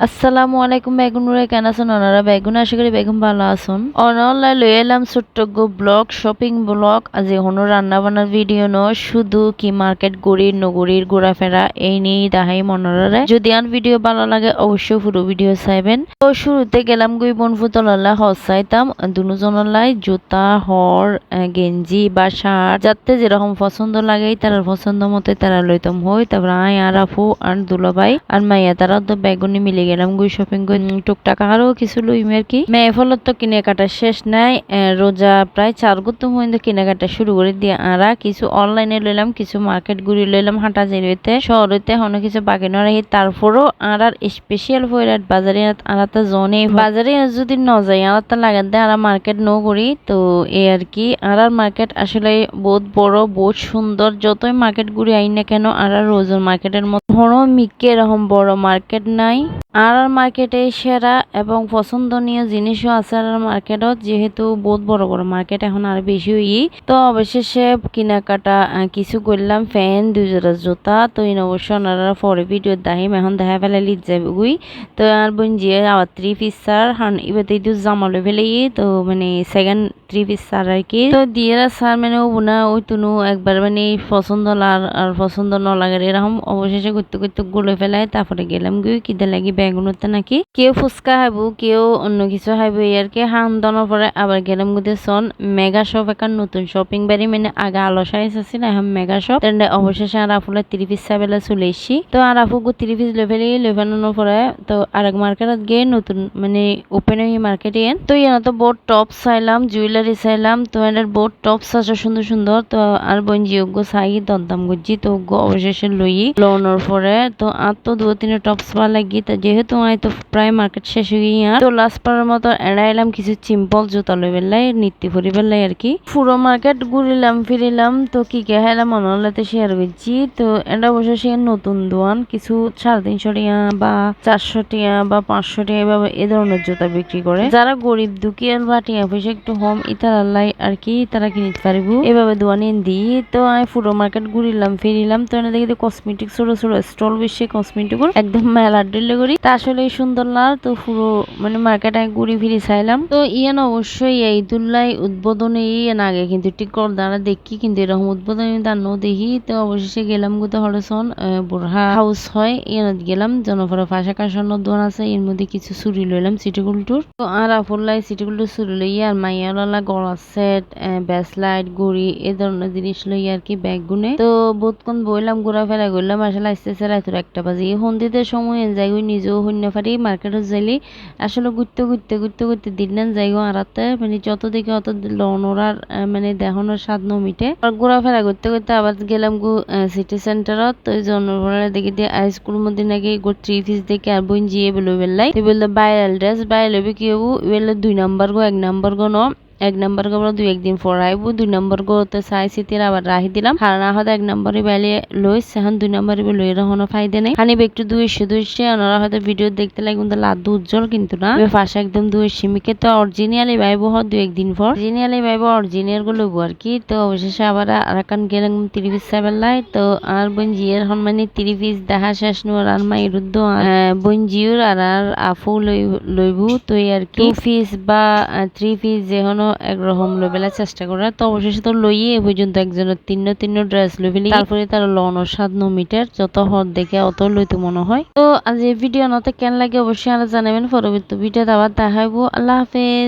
আসসালামু আলাইকুম বেগুনুরে কেন আছেন ওনারা বেগুন আশা করি বেগুন ভালো আছেন অনলাইন লই এলাম ছোট্ট ব্লগ শপিং ব্লগ আজ হনো রান্না বান্নার ভিডিও ন শুধু কি মার্কেট গড়ির নগরীর ঘোরাফেরা এই নিয়ে দেখাই মনরে যদি আর ভিডিও ভালো লাগে অবশ্যই পুরো ভিডিও চাইবেন তো শুরুতে গেলাম গুই বনফুতলা হজ চাইতাম দুজনলাই জুতা হর গেঞ্জি বা শার্ট যাতে যেরকম পছন্দ লাগে তার পছন্দ মতো তারা লইতাম হই তারপর আয় আর আপু আর দুলাভাই আর মাইয়া তারা তো বেগুনি মিলে গেলাম গুই শপিং করে টুকটাক আরো কিছু লইম আর কি মেয়ে ফলত তো কেনাকাটা শেষ নাই রোজা প্রায় 4 গুতো মধ্যে কেনাকাটা শুরু করে দিয়ে আরা কিছু অনলাইনে লইলাম কিছু মার্কেট ঘুরি লইলাম হাঁটা জেরিতে শহরেতে হনো কিছু বাকি নয় তারপরও আর স্পেশাল ফয়রাট বাজারে আরা তো জনে বাজারে যদি ন যাই আর তা লাগাত দেয় আর মার্কেট ন করি তো এই আর কি আর মার্কেট আসলে বহুত বড় বহুত সুন্দর যতই মার্কেট ঘুরি আই না কেন আর রোজার মার্কেটের মতো হনো মিকে এরকম বড় মার্কেট নাই আর মার্কেটে সেরা এবং পছন্দনীয় জিনিসও আছে আর মার্কেটত যেহেতু বহুত বড় বড় মার্কেট এখন আর বেশি হই তো অবশেষে কেনাকাটা কিছু করলাম ফ্যান 2 জোড়া জুতা তো ইন অবশ্য ওনারা পরে ভিডিও দাহিম এখন দেখা ফেলে লিজ যাবে গুই তো আর বোন যে আবার 3 পিস স্যার হান এবার তো জামালো ফেলে তো মানে সেকেন্ড 3 পিস স্যার আর কি তো দিয়ে স্যার মানে ও বোনা ওই তুনু একবার মানে পছন্দ আর পছন্দ ন লাগে এরকম অবশেষে করতে করতে গুলে ফেলায় তারপরে গেলাম গুই কিদে লাগি বেগুনতে নাকি কেউ ফুচকা খাইব কেউ অন্য কিছু খাইব আর কি হামদানোর পরে আবার গেলাম গুদে সন মেগা শপ এখন নতুন শপিং বাড়ি মানে আগে আলসাই আছে না এখন মেগা শপ অবশেষে আর আফুলে 3 পিস চাইবেলা চলে এসছি তো আর আফু 3 পিস লেভেলের পরে তো আরেক মার্কেটত গিয়ে নতুন মানে ওপেন হয়ে মার্কেটে তো ইয়ানো তো বহুত টপ চাইলাম জুয়েলারি চাইলাম তো এর বহুত টপস আছে সুন্দর সুন্দর তো আর বঞ্জিয়োগ্য চাই দরদাম করছি তো অবশেষে লই লোনের পরে তো আর তো 2-3 টপস ভালো লাগি যেহেতু আমি তো প্রায় মার্কেট শেষ হয়ে গিয়ে তো লাস্ট পারের মতো এড়াইলাম কিছু সিম্পল জুতা লই বেলাই নিত্য পরি বেলাই আর কি পুরো মার্কেট ঘুরিলাম ফিরিলাম তো কি কে হেলাম মনলাতে শেয়ার করছি তো এটা অবশ্য সে নতুন দোয়ান কিছু 350 টাকা বা 400 টাকা বা 500 টাকা এভাবে এ ধরনের জুতা বিক্রি করে যারা গরিব দুঃখীর বা টিয়া পয়সা একটু কম ইতার আল্লাহ আর কি তারা কিনতে পারিব এভাবে দোয়ানি দিই তো আমি পুরো মার্কেট ঘুরিলাম ফিরিলাম তো এটা দেখি কসমেটিক ছোট ছোট স্টল বেশি কসমেটিক একদম মেলার ডিলে করি তা আসলে সুন্দর না তো পুরো মানে মার্কেটে ঘুরি ফিরি চাইলাম তো ইয়ান অবশ্যই এই দুল্লাই উদ্বোধনী ইয়ান আগে কিন্তু টিকর দ্বারা দেখি কিন্তু এরকম উদ্বোধনী দানো দেখি তো অবশেষে গেলাম গুতো হরসন বুরহা হাউস হয় ইয়ানত গেলাম জনপরা ফাঁসা কাশানোর দোকান আছে এর মধ্যে কিছু চুরি লইলাম সিটিগুলটুর তো আর আফুল্লাই সিটিগুলটুর চুরি লই আর মাইয়ালা গড়া সেট ব্যাসলাইট গুড়ি এ ধরনের জিনিস লই আর কি ব্যাগ গুনে তো বহুতক্ষণ বইলাম ঘোরা ফেরা করলাম আসলে আসতে রাতুর 1টা বাজে এই সন্ধিতে সময় যাই নিজেও শূন্য পারি মার্কেটত যাইলে আসলে ঘুরতে দিন যাইগো আরাতে মানে যত দেখে অত লনরার মানে দেখানোর স্বাদ নমিটে আর ঘোরাফেরা করতে আবার গেলাম গো সিটি সেন্টারত তো জনগণের দেখি দিয়ে হাইস্কুল মধ্যে নাকি 3 পিস দেখে আর বোন জিয়ে বলে বেলাই বললো ভাইরাল ড্রেস ভাইরাল হবে কি হবো বললো 2 নাম্বার গো 1 নাম্বার গো ন 1 নাম্বার গো 2 একদিন পর আইবো 2 নাম্বার গো তো চাইছি তীর আবার রাখি দিলাম হারা হতে 1 নাম্বারে বেলে লই সেখান 2 নাম্বারে লই রাখনো ফায়দা নেই খানি একটু 200 ওনারা হয়তো ভিডিও দেখতে লাগে কিন্তু লাদু উজ্জ্বল কিন্তু না ফাঁসা একদম 200 মিকে তো অরিজিনালি ভাইবো হ 2 একদিন পর অরিজিনালি ভাইবো অরিজিনাল গুলো লইবো আর কি তো অবশেষে আবার আরাকান গেলাম 3 পিস চাইবেলাই তো আর বোন জিয়ের হন মানে 3 পিস দেখা শেষ নোর আর মাই রুদ্ধ বোন জিউর আর আফু লইবো তো আর কি 2 পিস বা 3 পিস যে হনো একরকম লইবেলা চেষ্টা করে তো অবশেষে তো লইয়ে এ পর্যন্ত একজনের 3 ড্রেস লই ফেলি তারপরে তার লনের 7 মিটার যত হর দেখে অত লইতে মনে হয় তো আজ এই ভিডিও নতে কেন লাগে অবশ্যই আর জানাবেন পরবর্তী ভিডিও আবার দেখাইবো আল্লাহ হাফেজ।